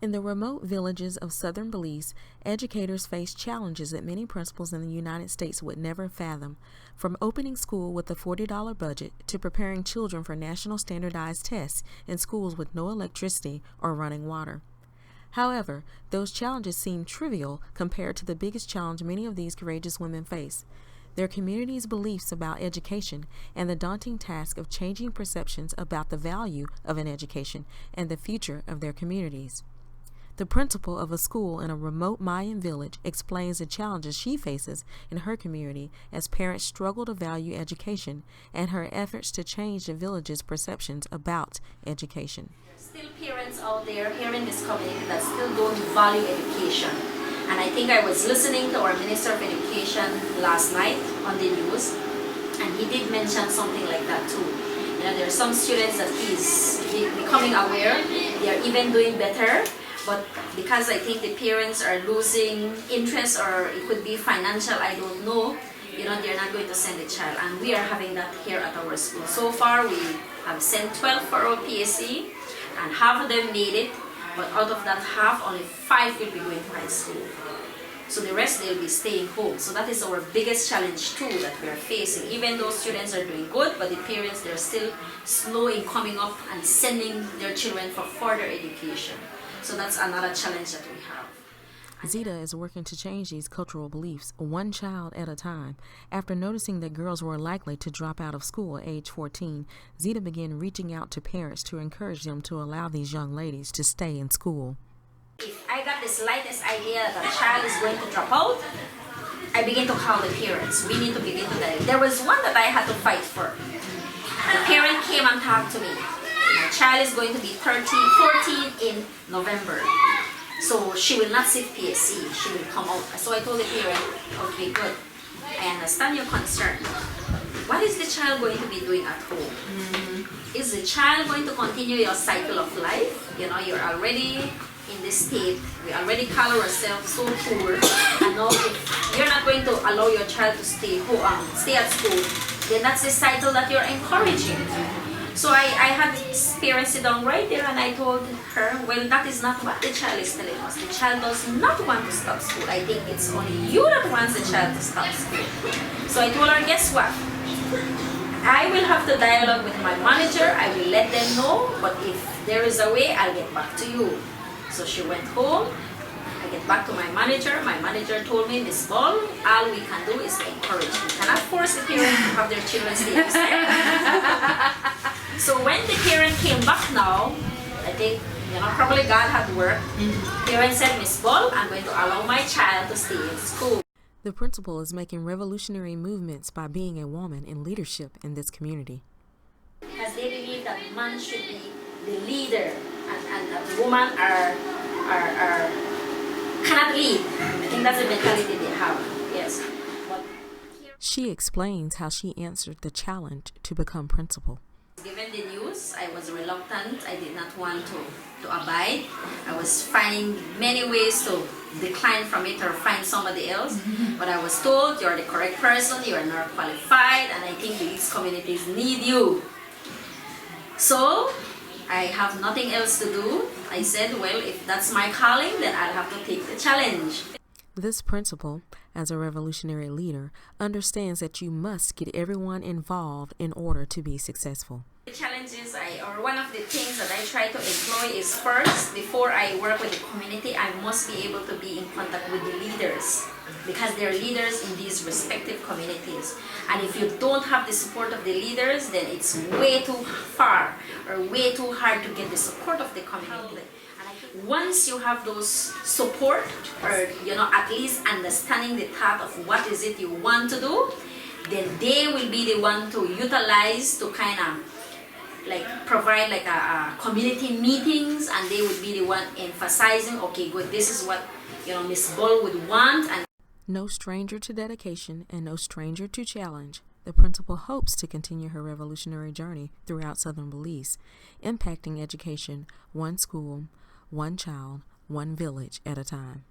In the remote villages of southern Belize, educators face challenges that many principals in the United States would never fathom, from opening school with a $40 budget to preparing children for national standardized tests in schools with no electricity or running water. However, those challenges seem trivial compared to the biggest challenge many of these courageous women face: their community's beliefs about education and the daunting task of changing perceptions about the value of an education and the future of their communities. The principal of a school in a remote Mayan village explains the challenges she faces in her community as parents struggle to value education and her efforts to change the village's perceptions about education. Still parents out there here in this community that still don't value education. And I think I was listening to our Minister of Education last night on the news, and he did mention something like that too. You know, there are some students that he's becoming aware, they are even doing better, but because I think the parents are losing interest, or it could be financial, I don't know, you know, they're not going to send the child. And we are having that here at our school. So far, we have sent 12 for our PSC, and half of them made it, but out of that half, only 5 will be going to high school. So the rest, they'll be staying home. So that is our biggest challenge too that we're facing. Even though students are doing good, but the parents, they're still slow in coming up and sending their children for further education. So that's another challenge that we have. Zita is working to change these cultural beliefs one child at a time. After noticing that girls were likely to drop out of school at age 14, Zita began reaching out to parents to encourage them to allow these young ladies to stay in school. If I got the slightest idea that a child is going to drop out, I begin to call the parents. We need to begin to tell. There was one that I had to fight for. The parent came and talked to me. My child is going to be 14 in November. So she will not sit PSC, she will come out. So I told the parent, okay, good. I understand your concern. What is the child going to be doing at home? Is the child going to continue your cycle of life? You know, you're already in this state. We already call ourselves so poor. And now if you're not going to allow your child to stay at school, then that's the cycle that you're encouraging. So I had parents sit down right there, and I told her, well, that is not what the child is telling us. The child does not want to stop school. I think it's only you that wants the child to stop school. So I told her, guess what? I will have to dialogue with my manager. I will let them know, but if there is a way, I'll get back to you. So she went home. I get back to my manager. My manager told me, Miss Ball, all we can do is encourage. We cannot force the parents to have their children stay upstairs. So when the parent came back now, I think, you know, probably God had worked. Parent said, Miss Ball, I'm going to allow my child to stay in school. The principal is making revolutionary movements by being a woman in leadership in this community. Because they believe that man should be the leader, and that women cannot lead. I think that's the mentality they have. Yes. She explains how she answered the challenge to become principal. Given the news, I was reluctant. I did not want to abide. I was finding many ways to decline from it or find somebody else. But I was told, you're the correct person, you are not qualified, and I think these communities need you. So I have nothing else to do. I said, well, if that's my calling, then I'll have to take the challenge. This principal, as a revolutionary leader, understands that you must get everyone involved in order to be successful. The challenges, or one of the things that I try to employ is, first, before I work with the community, I must be able to be in contact with the leaders, because they're leaders in these respective communities. And if you don't have the support of the leaders, then it's way too far or way too hard to get the support of the community. Once you have those support, or you know, at least understanding the thought of what is it you want to do, then they will be the one to utilize to kind of like provide like a community meetings, and they would be the one emphasizing, okay, good, this is what, you know, Miss Ball would want. And no stranger to dedication and no stranger to challenge, the principal hopes to continue her revolutionary journey throughout southern Belize, impacting education one school, one child, one village at a time.